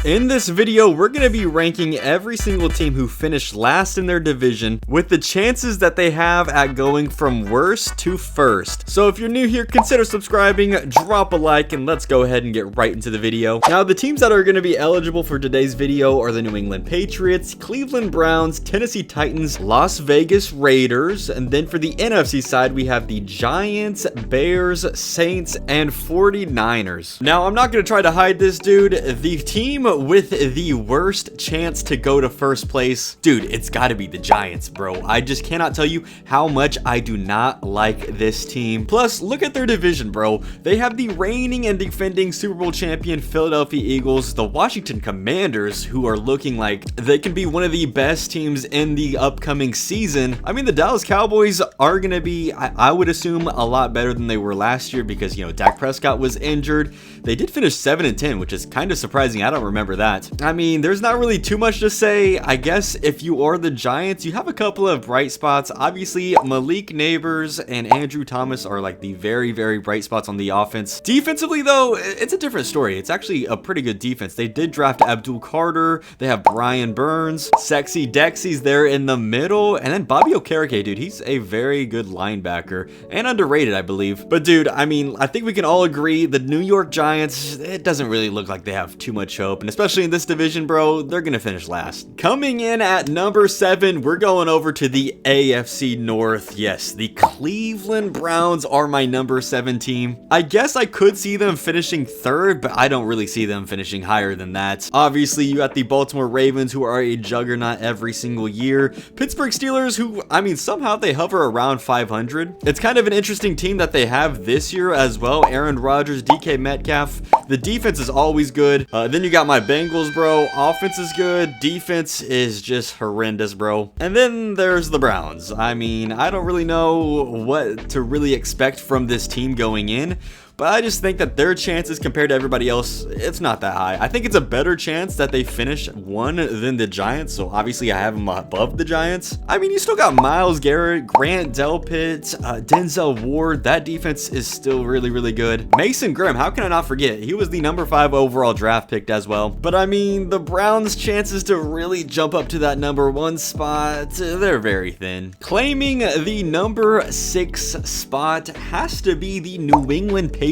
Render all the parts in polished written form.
In this video, we're going to be ranking every single team who finished last in their division with the chances that they have at going from worst to first. So if you're new here, consider subscribing, drop a like, and let's go ahead and get right into the video. Now, the teams that are going to be eligible for today's video are the New England Patriots, Cleveland Browns, Tennessee Titans, Las Vegas Raiders, and then for the NFC side, we have the Giants, Bears, Saints, and 49ers. Now, I'm not going to try to hide this, dude. The team with the worst chance to go to first place, dude, it's got to be the Giants, bro. I just cannot tell you how much I do not like this team. Plus, look at their division, bro. They have the reigning and defending Super Bowl champion Philadelphia Eagles, the Washington Commanders, who are looking like they can be one of the best teams in the upcoming season. I mean, the Dallas Cowboys are going to be, I would assume, a lot better than they were last year because, you know, Dak Prescott was injured. They did finish 7-10, which is kind of surprising. I don't remember that. I mean, there's not really too much to say. I guess if you are the Giants, you have a couple of bright spots. Obviously, Malik Neighbors and Andrew Thomas are like the very, very bright spots on the offense. Defensively, though, it's a different story. It's actually a pretty good defense. They did draft Abdul Carter. They have Brian Burns. Sexy Dexy's there in the middle. And then Bobby Okereke, dude, he's a very good linebacker and underrated, I believe. But dude, I mean, I think we can all agree the New York Giants, it doesn't really look like they have too much hope. And especially in this division, bro, they're gonna finish last. Coming in at number 7, we're going over to the AFC North. Yes, the Cleveland Browns are my number 7 team. I guess I could see them finishing 3rd, but I don't really see them finishing higher than that. Obviously, you got the Baltimore Ravens, who are a juggernaut every single year. Pittsburgh Steelers, who, I mean, somehow they hover around 500. It's kind of an interesting team that they have this year as well. Aaron Rodgers, DK Metcalf. The defense is always good. Then you got my Bengals, bro. Offense is good. Defense is just horrendous, bro. And then there's the Browns. I mean, I don't really know what to really expect from this team going in, but I just think that their chances compared to everybody else, it's not that high. I think it's a better chance that they finish 1 than the Giants, so obviously I have them above the Giants. I mean, you still got Myles Garrett, Grant Delpit, Denzel Ward. That defense is still really, really good. Mason Graham, how can I not forget? He was the number 5 overall draft pick as well. But I mean, the Browns' chances to really jump up to that number 1 spot, they're very thin. Claiming the number 6 spot has to be the New England Patriots.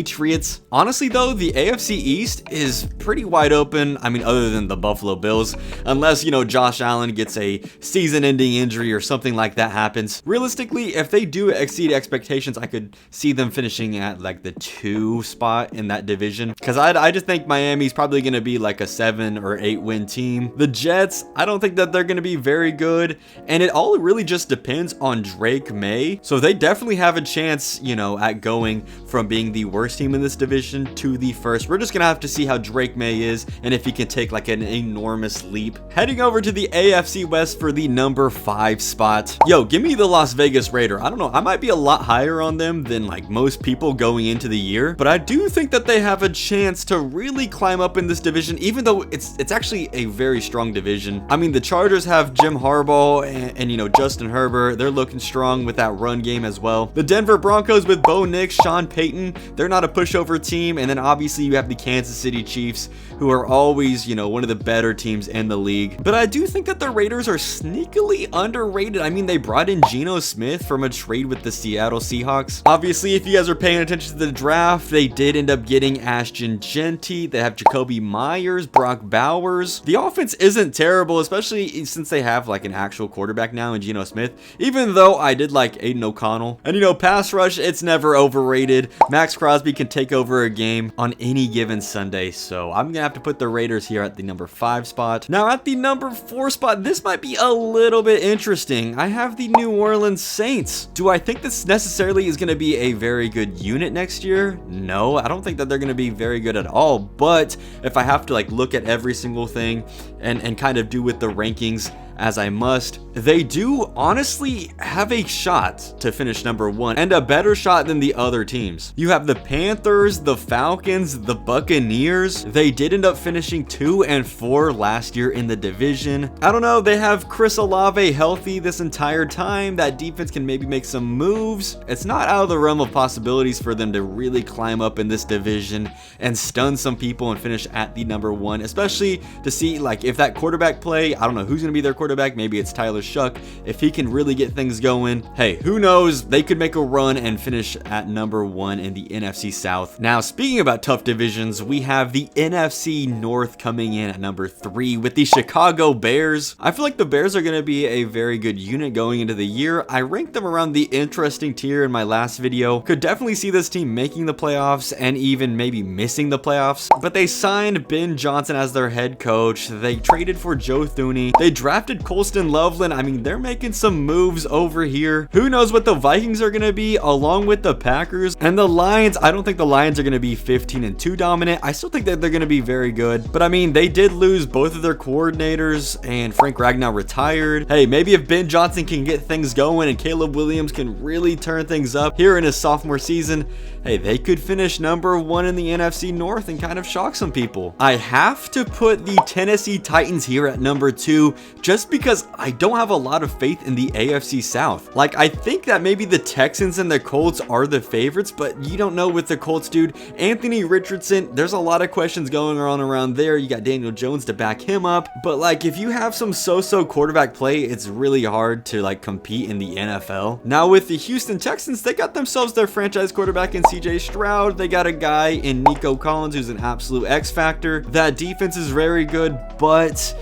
Honestly though, the AFC East is pretty wide open. I mean, other than the Buffalo Bills, unless, you know, Josh Allen gets a season-ending injury or something like that happens. Realistically, if they do exceed expectations, I could see them finishing at like the 2 spot in that division, because I just think Miami's probably going to be like a 7 or 8 win team. The Jets, I don't think that they're going to be very good, and it all really just depends on Drake May. So they definitely have a chance, you know, at going from being the worst team in this division to the first. We're just gonna have to see how Drake May is and if he can take like an enormous leap. Heading over to the AFC West for the number 5 spot. Yo, give me the Las Vegas Raider. I don't know, I might be a lot higher on them than like most people going into the year, but I do think that they have a chance to really climb up in this division, even though it's actually a very strong division. I mean, the Chargers have Jim Harbaugh and you know, Justin Herbert. They're looking strong with that run game as well. The Denver Broncos with Bo Nix, Sean Payton, they're not a pushover team. And then obviously you have the Kansas City Chiefs, who are always, you know, one of the better teams in the league. But I do think that the Raiders are sneakily underrated. I mean, they brought in Geno Smith from a trade with the Seattle Seahawks. Obviously, if you guys are paying attention to the draft, they did end up getting Ashton Genty. They have Jacoby Myers, Brock Bowers. The offense isn't terrible, especially since they have like an actual quarterback now in Geno Smith, even though I did like Aiden O'Connell. And you know, pass rush, it's never overrated. Max Crosby can take over a game on any given Sunday, so I'm gonna have to put the Raiders here at the number 5 spot. Now at the number 4 spot, this might be a little bit interesting. I have the New Orleans Saints. Do I think this necessarily is gonna be a very good unit next year? No, I don't think that they're gonna be very good at all, but if I have to like look at every single thing and kind of do with the rankings, as I must. They do honestly have a shot to finish number 1 and a better shot than the other teams. You have the Panthers, the Falcons, the Buccaneers. They did end up finishing 2 and 4 last year in the division. I don't know, they have Chris Olave healthy this entire time. That defense can maybe make some moves. It's not out of the realm of possibilities for them to really climb up in this division and stun some people and finish at the number 1, especially to see like if that quarterback play, I don't know who's going to be their quarterback. Maybe it's Tyler Shuck. If he can really get things going, hey, who knows? They could make a run and finish at number 1 in the NFC South. Now, speaking about tough divisions, we have the NFC North coming in at number 3 with the Chicago Bears. I feel like the Bears are going to be a very good unit going into the year. I ranked them around the interesting tier in my last video. Could definitely see this team making the playoffs and even maybe missing the playoffs, but they signed Ben Johnson as their head coach. They traded for Joe Thuney. They drafted Colston Loveland. I mean, they're making some moves over here. Who knows what the Vikings are going to be along with the Packers and the Lions. I don't think the Lions are going to be 15-2 dominant. I still think that they're going to be very good, but I mean, they did lose both of their coordinators and Frank Ragnow retired. Hey, maybe if Ben Johnson can get things going and Caleb Williams can really turn things up here in his sophomore season, hey, they could finish number 1 in the NFC North and kind of shock some people. I have to put the Tennessee Titans here at number 2 just because I don't have a lot of faith in the AFC South. Like, I think that maybe the Texans and the Colts are the favorites, but you don't know with the Colts, dude. Anthony Richardson, there's a lot of questions going on around there. You got Daniel Jones to back him up, but like if you have some so-so quarterback play, it's really hard to like compete in the NFL. Now with the Houston Texans, they got themselves their franchise quarterback in CJ Stroud. They got a guy in Nico Collins who's an absolute X factor. That defense is very good, but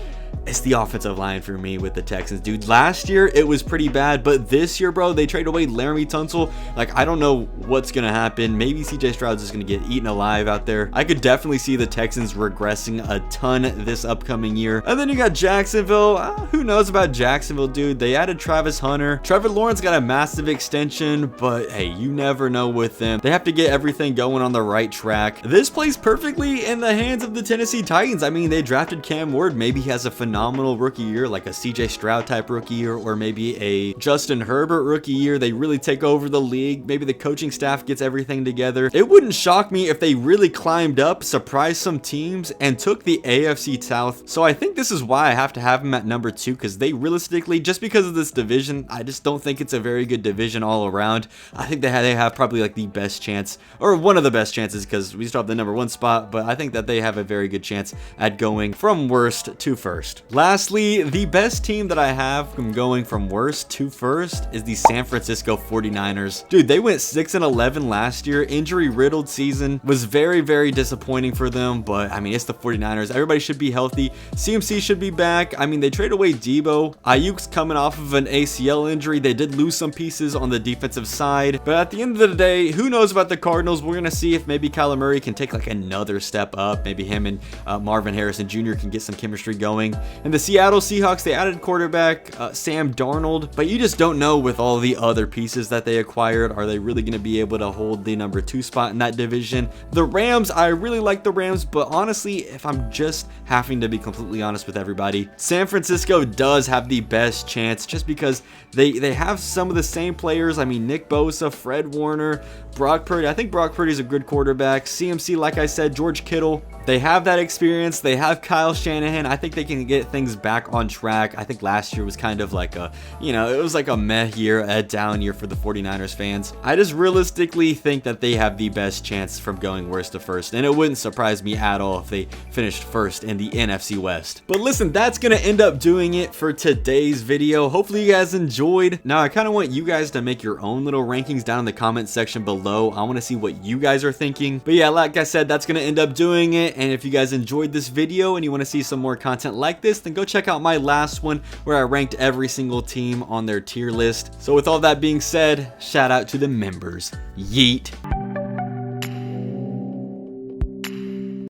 it's the offensive line for me with the Texans, dude. Last year, it was pretty bad, but this year, bro, they trade away Laramie Tunsil. Like, I don't know what's going to happen. Maybe CJ Stroud's just going to get eaten alive out there. I could definitely see the Texans regressing a ton this upcoming year. And then you got Jacksonville. Who knows about Jacksonville, dude? They added Travis Hunter. Trevor Lawrence got a massive extension, but hey, you never know with them. They have to get everything going on the right track. This plays perfectly in the hands of the Tennessee Titans. I mean, they drafted Cam Ward. Maybe he has a phenomenal rookie year, like a CJ Stroud type rookie year, or maybe a Justin Herbert rookie year. They really take over the league. Maybe the coaching staff gets everything together. It wouldn't shock me if they really climbed up, surprised some teams, and took the AFC South. So I think this is why I have to have them at number 2, because they realistically, just because of this division, I just don't think it's a very good division all around. I think they have probably like the best chance, or one of the best chances, because we still have the number 1 spot, but I think that they have a very good chance at going from worst to first. Lastly, the best team that I have from going from worst to first is the San Francisco 49ers. Dude, they went 6-11 last year. Injury riddled season was very, very disappointing for them, but I mean, it's the 49ers. Everybody should be healthy. CMC should be back. I mean, they traded away Debo. Ayuk's coming off of an ACL injury. They did lose some pieces on the defensive side, but at the end of the day, who knows about the Cardinals? We're gonna see if maybe Kyler Murray can take like another step up. Maybe him and Marvin Harrison Jr. can get some chemistry going. And the Seattle Seahawks, they added quarterback Sam Darnold, but you just don't know with all the other pieces that they acquired. Are they really going to be able to hold the number 2 spot in that division? The Rams, I really like the Rams, but honestly, if I'm just having to be completely honest with everybody, San Francisco does have the best chance just because they have some of the same players. I mean, Nick Bosa, Fred Warner, Brock Purdy. I think Brock Purdy's a good quarterback. CMC, like I said, George Kittle. They have that experience. They have Kyle Shanahan. I think they can get things back on track. I think last year was kind of like a, it was like a meh year, a down year for the 49ers fans. I just realistically think that they have the best chance from going worst to first, and it wouldn't surprise me at all if they finished first in the NFC West. But listen, that's going to end up doing it for today's video. Hopefully you guys enjoyed. Now, I kind of want you guys to make your own little rankings down in the comment section below. I want to see what you guys are thinking. But yeah, like I said, that's going to end up doing it. And if you guys enjoyed this video and you want to see some more content like this, then go check out my last one where I ranked every single team on their tier list. So with all that being said, shout out to the members. Yeet.